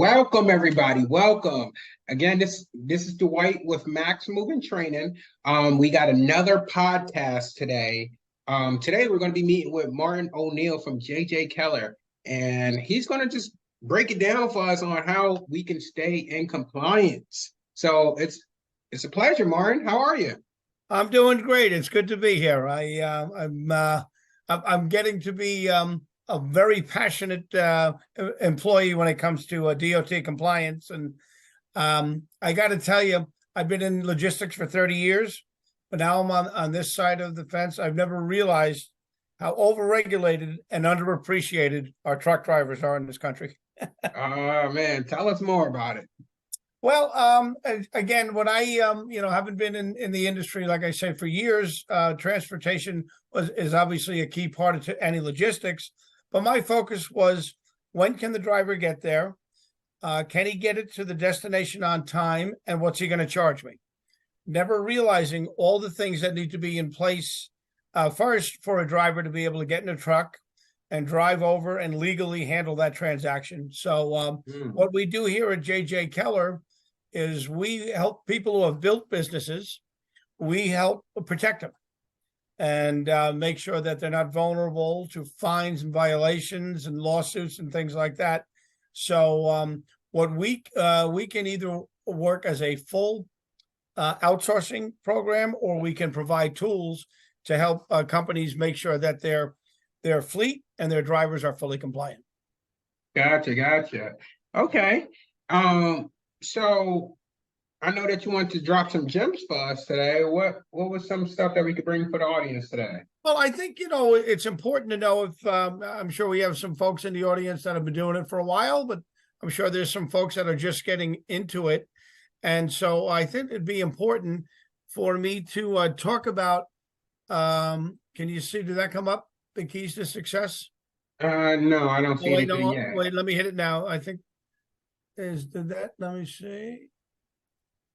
Welcome, everybody. Welcome. Again, this is Dwight with Max Moving Training. We got another podcast today. Today we're going to be meeting with Martin O'Neil from JJ Keller, and he's going to just break it down for us on how we can stay in compliance. So it's a pleasure, Martin. How are you? I'm doing great. It's good to be here. I'm getting to be a very passionate employee when it comes to DOT compliance, and I got to tell you, I've been in logistics for 30 years, but now I'm on this side of the fence. I've never realized how overregulated and underappreciated our truck drivers are in this country. Oh man, tell us more about it. Well, again, when I haven't been in the industry, like I said, for years, transportation is obviously a key part of any logistics. But my focus was, when can the driver get there? Can he get it to the destination on time? And what's he going to charge me? Never realizing all the things that need to be in place first for a driver to be able to get in a truck and drive over and legally handle that transaction. So what we do here at JJ Keller is we help people who have built businesses. We help protect them and make sure that they're not vulnerable to fines and violations and lawsuits and things like that. So what we can either work as a full outsourcing program, or we can provide tools to help companies make sure that their fleet and their drivers are fully compliant. Gotcha. Okay. So I know that you want to drop some gems for us today. What was some stuff that we could bring for the audience today? Well, I think, it's important to know if I'm sure we have some folks in the audience that have been doing it for a while, but I'm sure there's some folks that are just getting into it. And so I think it'd be important for me to talk about, can you see, did that come up? The keys to success? No, I don't see anything yet. Wait, let me hit it now. I think let me see.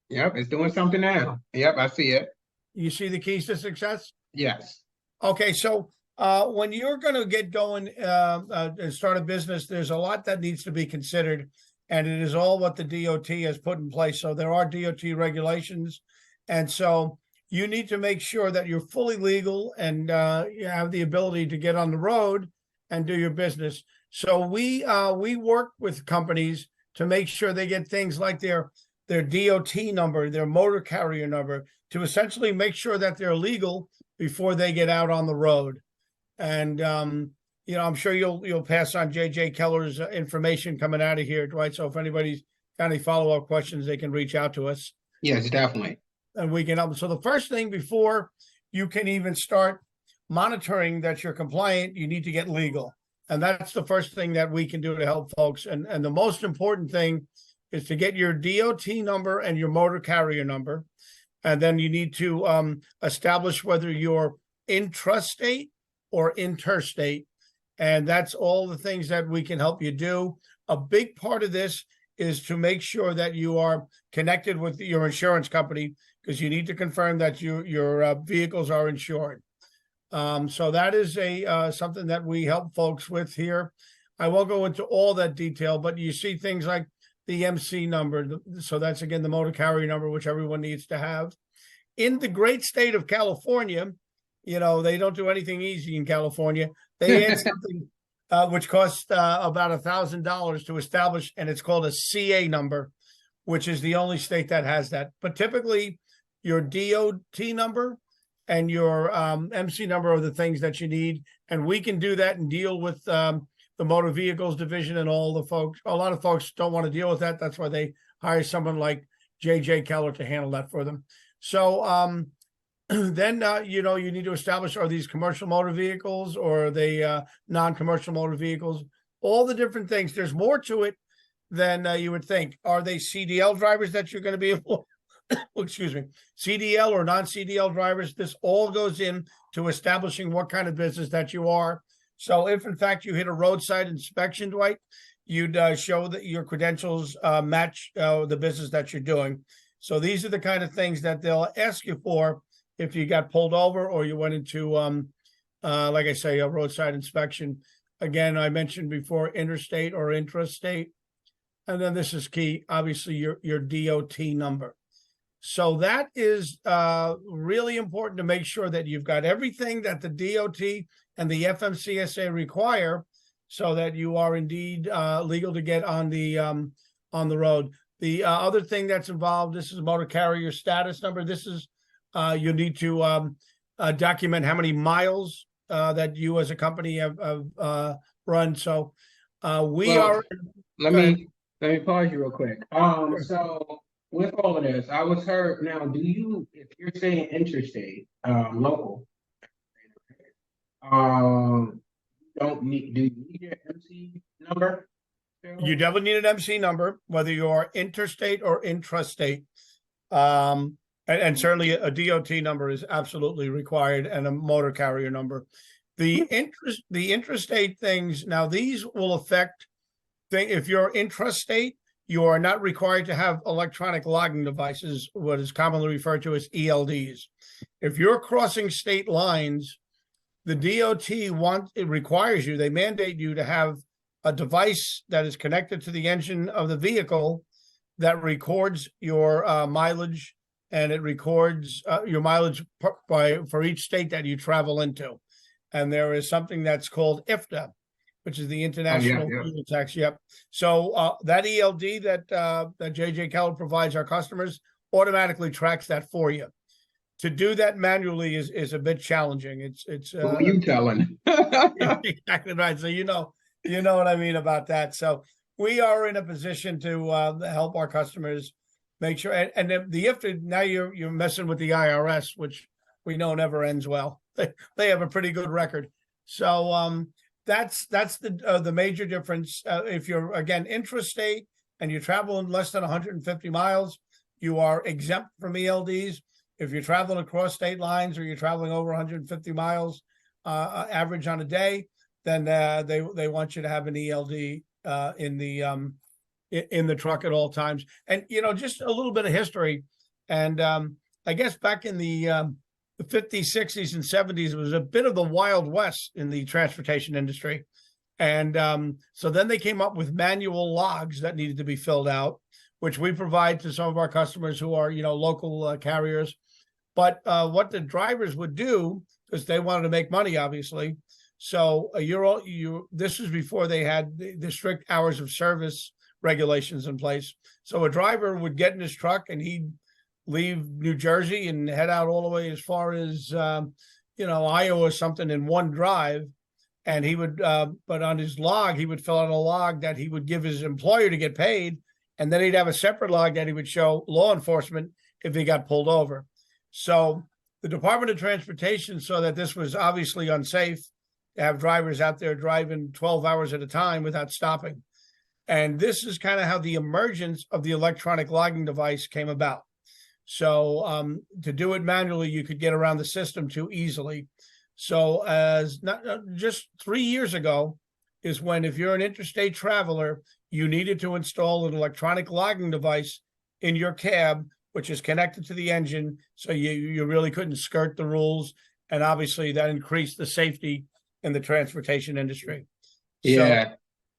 Yep, it's doing something now. Yep, I see it. You see the keys to success? Yes. Okay, so when you're going to get going and start a business, there's a lot that needs to be considered, and it is all what the DOT has put in place. So there are DOT regulations, and so you need to make sure that you're fully legal and you have the ability to get on the road and do your business. So we work with companies to make sure they get things like their DOT number, their motor carrier number, to essentially make sure that they're legal before they get out on the road. And I'm sure you'll pass on JJ Keller's information coming out of here, Dwight. So if anybody's got any follow-up questions, they can reach out to us. Yes, definitely. And we can help them. So the first thing, before you can even start monitoring that you're compliant, you need to get legal. And that's the first thing that we can do to help folks. And the most important thing is to get your DOT number and your motor carrier number. And then you need to establish whether you're intrastate or interstate. And that's all the things that we can help you do. A big part of this is to make sure that you are connected with your insurance company, because you need to confirm that your vehicles are insured. So that is something that we help folks with here. I won't go into all that detail, but you see things like the MC number. So that's, again, the motor carrier number, which everyone needs to have. In the great state of California, they don't do anything easy in California. They add something which costs about $1,000 to establish, and it's called a CA number, which is the only state that has that. But typically, your DOT number and your MC number are the things that you need. And we can do that and deal with the motor vehicles division and all the folks. A lot of folks don't want to deal with that. That's why they hire someone like JJ Keller to handle that for them. So then, you need to establish, are these commercial motor vehicles or are they non-commercial motor vehicles? All the different things. There's more to it than you would think. Are they CDL drivers that you're going to be able excuse me, CDL or non-CDL drivers? This all goes in to establishing what kind of business that you are. So if, in fact, you hit a roadside inspection, Dwight, you'd show that your credentials match the business that you're doing. So these are the kind of things that they'll ask you for if you got pulled over or you went into, like I say, a roadside inspection. Again, I mentioned before, interstate or intrastate. and then this is key, obviously your DOT number. So that is really important to make sure that you've got everything that the DOT and the FMCSA require, so that you are indeed legal to get on the road. The other thing that's involved, this is a motor carrier status number. This is you need to document how many miles that you as a company have run. So we are. Let me pause you real quick. So with all of this, I was heard. Now, if you're saying interstate, local, don't need, do you need your MC number? You definitely need an MC number, whether you are interstate or intrastate. And certainly a DOT number is absolutely required, and a motor carrier number. The intrastate things, now these will affect, if you're intrastate, you are not required to have electronic logging devices, what is commonly referred to as ELDs. If you're crossing state lines, the DOT requires you, they mandate you to have a device that is connected to the engine of the vehicle that records your mileage, and it records your mileage for each state that you travel into. And there is something that's called IFTA, which is the International Fuel Tax. Yep. So that ELD that JJ Keller provides our customers automatically tracks that for you. To do that manually is a bit challenging. It's who are you telling? Exactly right. So you know what I mean about that. So we are in a position to help our customers make sure. And the IFTA, now you're messing with the IRS, which we know never ends well. They have a pretty good record. So that's the major difference. If you're, again, intrastate and you travel in less than 150 miles, you are exempt from ELDs. If you're traveling across state lines or you're traveling over 150 miles average on a day, then they want you to have an ELD in the truck at all times. And just a little bit of history. And I guess back in the 50s, 60s, and 70s, it was a bit of the Wild West in the transportation industry. And so then they came up with manual logs that needed to be filled out, which we provide to some of our customers who are, local carriers. But what the drivers would do, because they wanted to make money, obviously. So this was before they had the strict hours of service regulations in place. So a driver would get in his truck and he'd leave New Jersey and head out all the way as far as Iowa or something in one drive. And he would, but on his log, he would fill out a log that he would give his employer to get paid. And then he'd have a separate log that he would show law enforcement if he got pulled over. So the Department of Transportation saw that this was obviously unsafe to have drivers out there driving 12 hours at a time without stopping. And this is kind of how the emergence of the electronic logging device came about. So to do it manually, you could get around the system too easily. So just 3 years ago is when, if you're an interstate traveler, you needed to install an electronic logging device in your cab, which is connected to the engine. So you really couldn't skirt the rules. And obviously that increased the safety in the transportation industry. Yeah.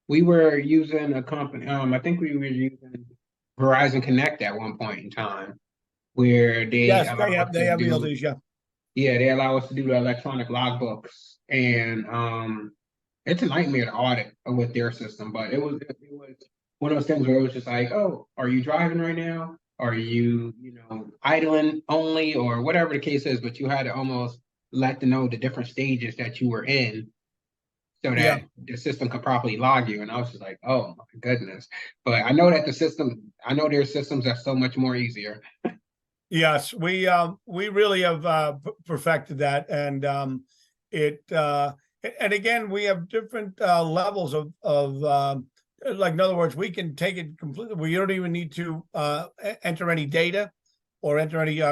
We were using a company, I think we were using Verizon Connect at one point in time, where they have ELDs, yeah. Yeah, they allow us to do the electronic logbooks, and it's a nightmare to audit with their system. But it was one of those things where it was just like, oh, are you driving right now? Are you idling only, or whatever the case is? But you had to almost let them know the different stages that you were in, so that the system could properly log you. And I was just like, oh my goodness. But I know that their systems are so much more easier. Yes, we really have perfected that, and and again, we have different levels of like, in other words, we can take it completely. We don't even need to enter any data or enter any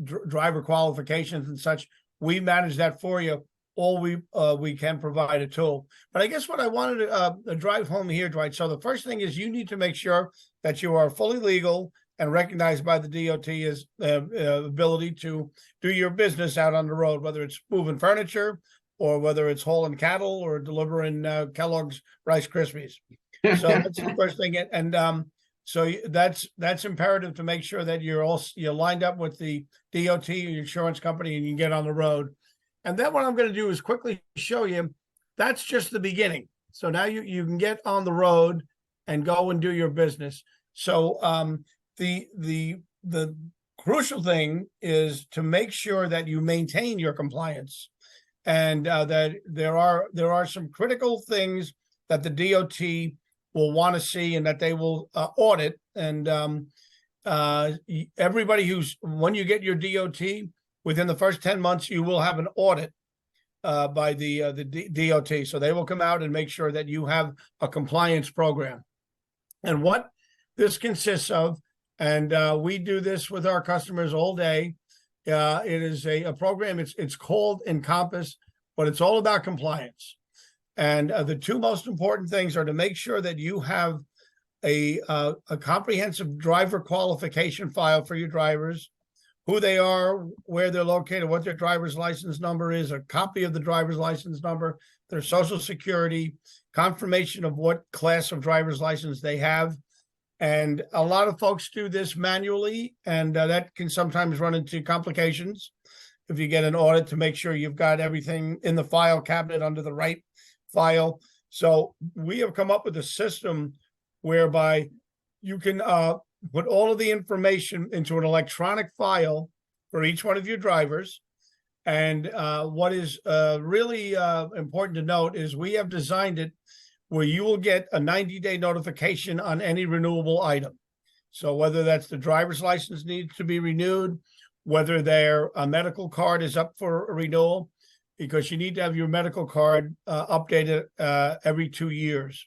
driver qualifications and such. We manage that for you. All we can provide a tool. But I guess what I wanted to drive home here, Dwight. So the first thing is you need to make sure that you are fully legal and recognized by the DOT as ability to do your business out on the road, whether it's moving furniture or whether it's hauling cattle or delivering Kellogg's Rice Krispies. So that's the first thing. So that's imperative to make sure that you're lined up with the DOT, your insurance company, and you get on the road. And then what I'm going to do is quickly show you, that's just the beginning. So now you can get on the road and go and do your business. So the crucial thing is to make sure that you maintain your compliance, and that there are some critical things that the DOT will want to see and that they will audit. And everybody when you get your DOT, within the first 10 months, you will have an audit by the DOT. So they will come out and make sure that you have a compliance program. And what this consists of, and we do this with our customers all day. It is a program. It's called Encompass, but it's all about compliance. And the two most important things are to make sure that you have a comprehensive driver qualification file for your drivers, who they are, where they're located, what their driver's license number is, a copy of the driver's license number, their social security, confirmation of what class of driver's license they have. And a lot of folks do this manually, and that can sometimes run into complications if you get an audit, to make sure you've got everything in the file cabinet under the right file. So we have come up with a system whereby you can put all of the information into an electronic file for each one of your drivers. And what is really important to note is we have designed it where you will get a 90-day notification on any renewable item. So whether that's the driver's license needs to be renewed, whether their medical card is up for renewal, because you need to have your medical card updated every 2 years.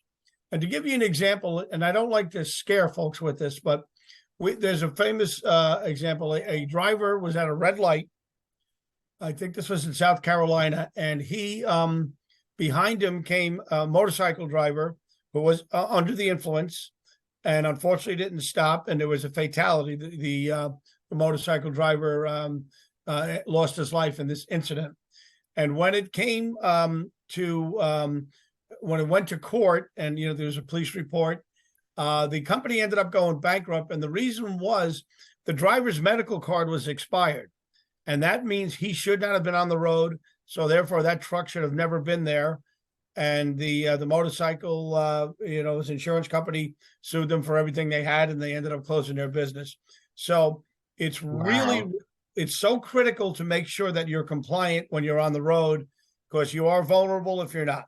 And to give you an example, and I don't like to scare folks with this, but there's a famous example. A driver was at a red light. I think this was in South Carolina, and he behind him came a motorcycle driver who was under the influence, and unfortunately didn't stop, and there was a fatality. The motorcycle driver lost his life in this incident. And when it came when it went to court, and there was a police report, the company ended up going bankrupt, and the reason was the driver's medical card was expired, and that means he should not have been on the road. So therefore, that truck should have never been there. And the motorcycle, his insurance company sued them for everything they had, and they ended up closing their business. So it's it's so critical to make sure that you're compliant when you're on the road, because you are vulnerable if you're not.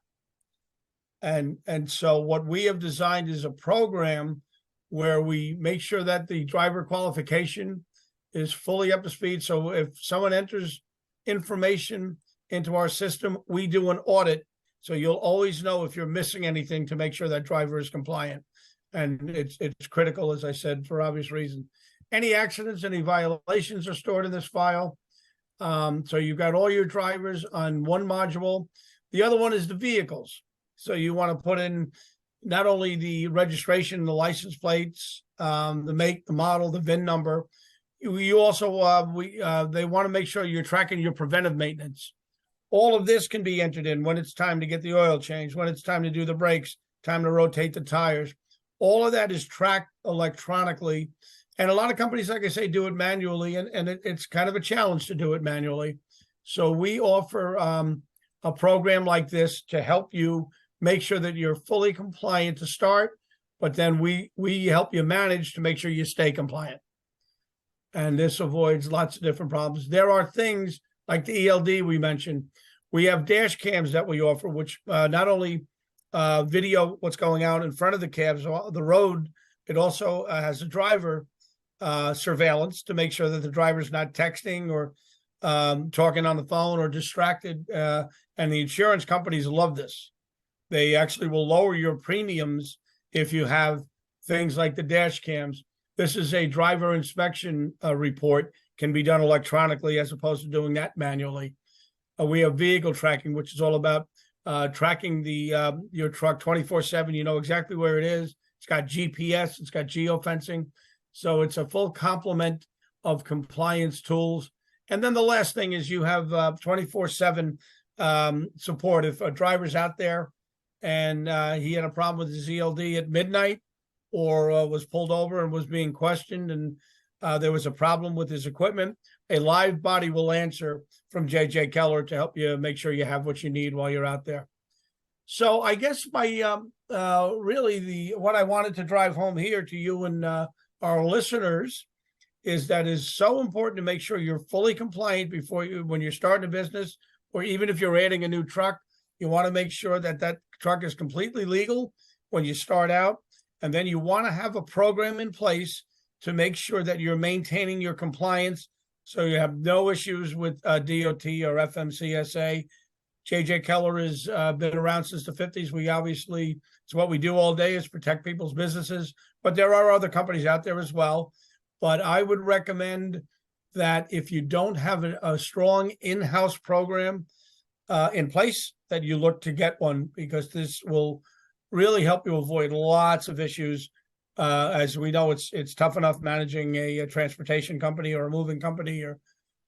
And so what we have designed is a program where we make sure that the driver qualification is fully up to speed. So if someone enters information into our system, we do an audit. So you'll always know if you're missing anything to make sure that driver is compliant. And it's critical, as I said, for obvious reasons. Any accidents, any violations are stored in this file. So you've got all your drivers on one module. The other one is the vehicles. So you want to put in not only the registration, the license plates, the make, the model, the VIN number. You also, they want to make sure you're tracking your preventive maintenance. All of this can be entered in when it's time to get the oil change, when it's time to do the brakes, time to rotate the tires. All of that is tracked electronically. And a lot of companies, like I say, do it manually, and it's kind of a challenge to do it manually. So we offer a program like this to help you make sure that you're fully compliant to start, but then we help you manage to make sure you stay compliant. And this avoids lots of different problems. There are things like the ELD we mentioned. We have dash cams that we offer, which not only video what's going on in front of the cabs, the road, it also has a driver surveillance to make sure that the driver's not texting or talking on the phone or distracted. And the insurance companies love this. They actually will lower your premiums if you have things like the dash cams. This is a driver inspection report, can be done electronically as opposed to doing that manually. We have vehicle tracking, which is all about tracking your truck 24/7. You know exactly where it is. It's got GPS, it's got geofencing. So it's a full complement of compliance tools. And then the last thing is you have 24/7 support. If a driver's out there and he had a problem with his ELD at midnight, or was pulled over and was being questioned, and there was a problem with his equipment, a live body will answer from JJ Keller to help you make sure you have what you need while you're out there. So I guess really what I wanted to drive home here to you and our listeners is that is so important to make sure you're fully compliant when you're starting a business, or even if you're adding a new truck. You want to make sure that that truck is completely legal when you start out, and then you want to have a program in place to make sure that you're maintaining your compliance, so you have no issues with DOT or FMCSA. JJ Keller has been around since the 50s. It's what we do all day, is protect people's businesses, but there are other companies out there as well. But I would recommend that if you don't have a strong in-house program in place, that you look to get one, because this will really help you avoid lots of issues. As we know, it's tough enough managing a transportation company or a moving company or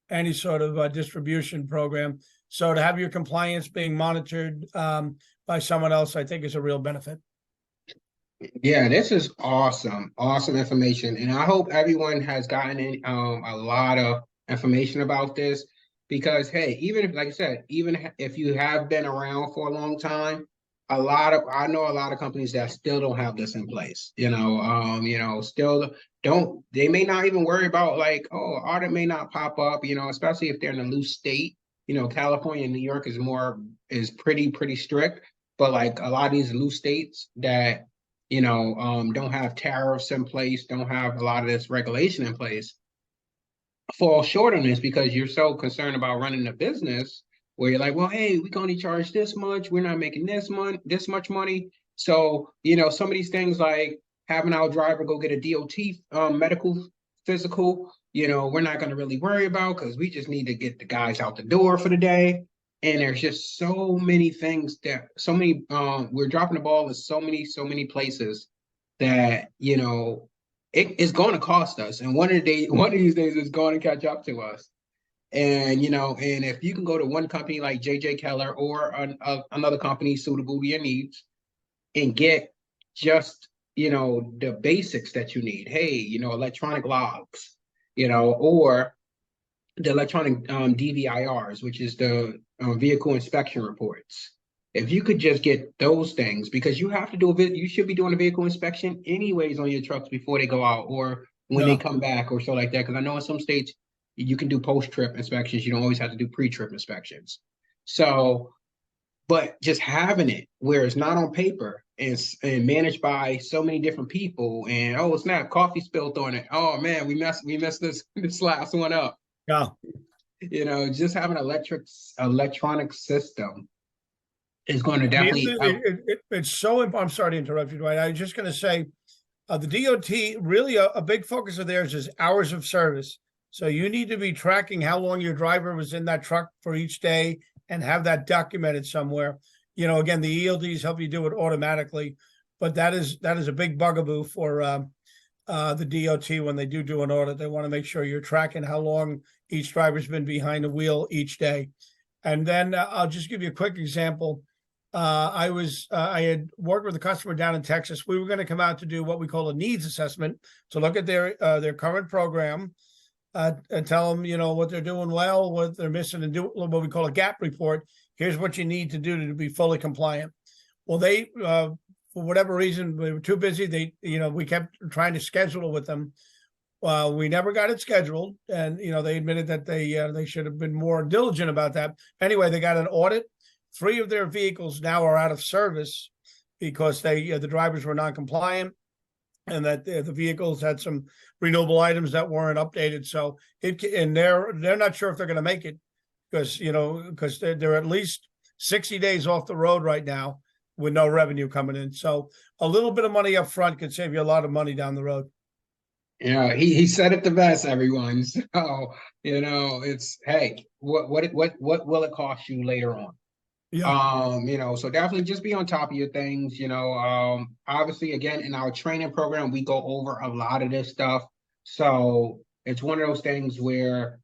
any sort of distribution program. So to have your compliance being monitored by someone else, I think is a real benefit. Yeah, this is awesome, awesome information, and I hope everyone has gotten in a lot of information about this, because hey, even if, like I said, even if you have been around for a long time, I know a lot of companies that still don't have this in place. Still don't. They may not even worry about, like, oh, audit may not pop up. Especially if they're in a loose state. California and New York is pretty strict, but like a lot of these loose states that don't have tariffs in place, don't have a lot of this regulation in place, fall short on this because you're so concerned about running a business where you're like, well, hey, we can only charge this much. We're not making this much money. So, some of these things like having our driver go get a DOT medical physical, we're not going to really worry about, because we just need to get the guys out the door for the day. And there's just so many things we're dropping the ball in so many places that, it is going to cost us. And one of these days it's going to catch up to us. And, and if you can go to one company like JJ Keller or another company suitable to your needs and get just, the basics that you need. Hey, electronic logs, or the electronic DVIRs, which is the vehicle inspection reports. If you could just get those things, because you have to you should be doing a vehicle inspection anyways on your trucks before they go out or when they come back or so like that. Because I know in some states you can do post-trip inspections. You don't always have to do pre-trip inspections. So, but just having it where it's not on paper and managed by so many different people, and oh snap, coffee spilled on it. Oh man, we messed this last one up. Yeah. Just having an electronic system is going to definitely it's so. I'm sorry to interrupt you, Dwight. I was just going to say, the DOT, really a big focus of theirs is hours of service. So you need to be tracking how long your driver was in that truck for each day and have that documented somewhere. Again, the ELDs help you do it automatically, but that is a big bugaboo for the DOT when they do an audit. They want to make sure you're tracking how long each driver's been behind the wheel each day. And then I'll just give you a quick example. I had worked with a customer down in Texas. We were going to come out to do what we call a needs assessment to look at their current program, and tell them, what they're doing well, what they're missing, and do what we call a gap report. Here's what you need to do to be fully compliant. Well, they, for whatever reason, we were too busy. We kept trying to schedule it with them. We never got it scheduled, and they admitted that they should have been more diligent about that. Anyway, they got an audit. 3 of their vehicles now are out of service because the drivers were non-compliant, and that the vehicles had some renewable items that weren't updated. So they're not sure if they're going to make it, because they're at least 60 days off the road right now with no revenue coming in. So a little bit of money up front could save you a lot of money down the road. Yeah, he said it the best, everyone. So, it's, hey, what will it cost you later on? Yeah. So definitely just be on top of your things. Obviously, again, in our training program, we go over a lot of this stuff. So it's one of those things where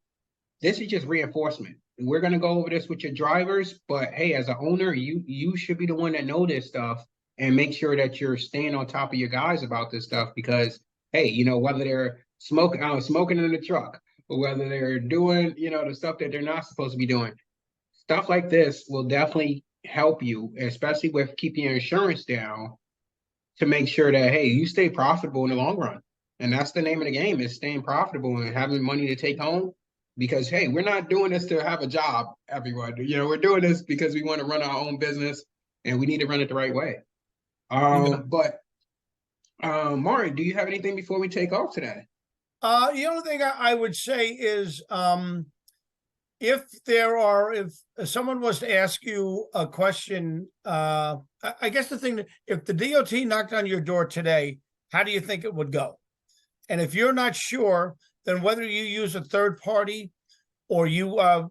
this is just reinforcement. We're gonna go over this with your drivers, but hey, as an owner, you should be the one that know this stuff and make sure that you're staying on top of your guys about this stuff because hey, whether they're smoking in the truck or whether they're doing, the stuff that they're not supposed to be doing, stuff like this will definitely help you, especially with keeping your insurance down to make sure that hey, you stay profitable in the long run. And that's the name of the game is staying profitable and having money to take home. Because hey, we're not doing this to have a job, everyone. We're doing this because we want to run our own business and we need to run it the right way. But Martin, do you have anything before we take off today? The only thing I would say is if someone was to ask you a question, I guess the thing, if the DOT knocked on your door today, how do you think it would go? And if you're not sure, then whether you use a third party or you'll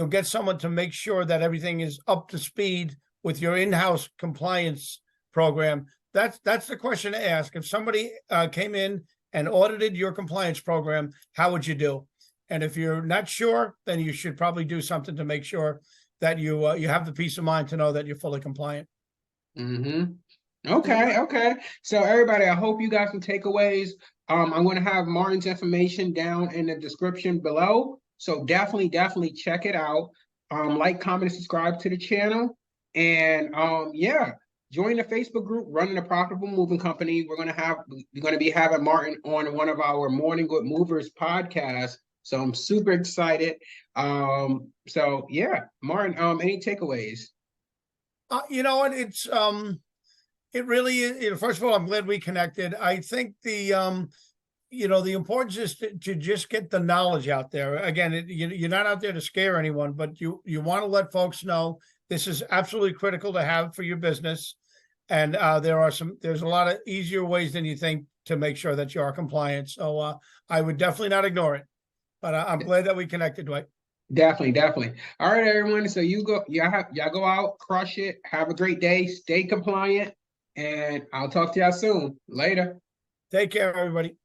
get someone to make sure that everything is up to speed with your in-house compliance program, that's the question to ask. If somebody came in and audited your compliance program, how would you do? And if you're not sure, then you should probably do something to make sure that you have the peace of mind to know that you're fully compliant. Okay. So everybody, I hope you got some takeaways. I'm going to have Martin's information down in the description below. So definitely check it out. Like, comment, and subscribe to the channel. And join the Facebook group, Running a Profitable Moving Company. We're going to be having Martin on one of our Morning Good Movers podcasts. So I'm super excited. Martin, any takeaways? You know what? It really is. First of all, I'm glad we connected. I think the importance is to just get the knowledge out there. Again, you're not out there to scare anyone, but you want to let folks know this is absolutely critical to have for your business. And there's a lot of easier ways than you think to make sure that you are compliant. So I would definitely not ignore it. But I'm glad that we connected, Dwight. Definitely. All right, everyone. So y'all go out, crush it. Have a great day. Stay compliant. And I'll talk to y'all soon. Later. Take care, everybody.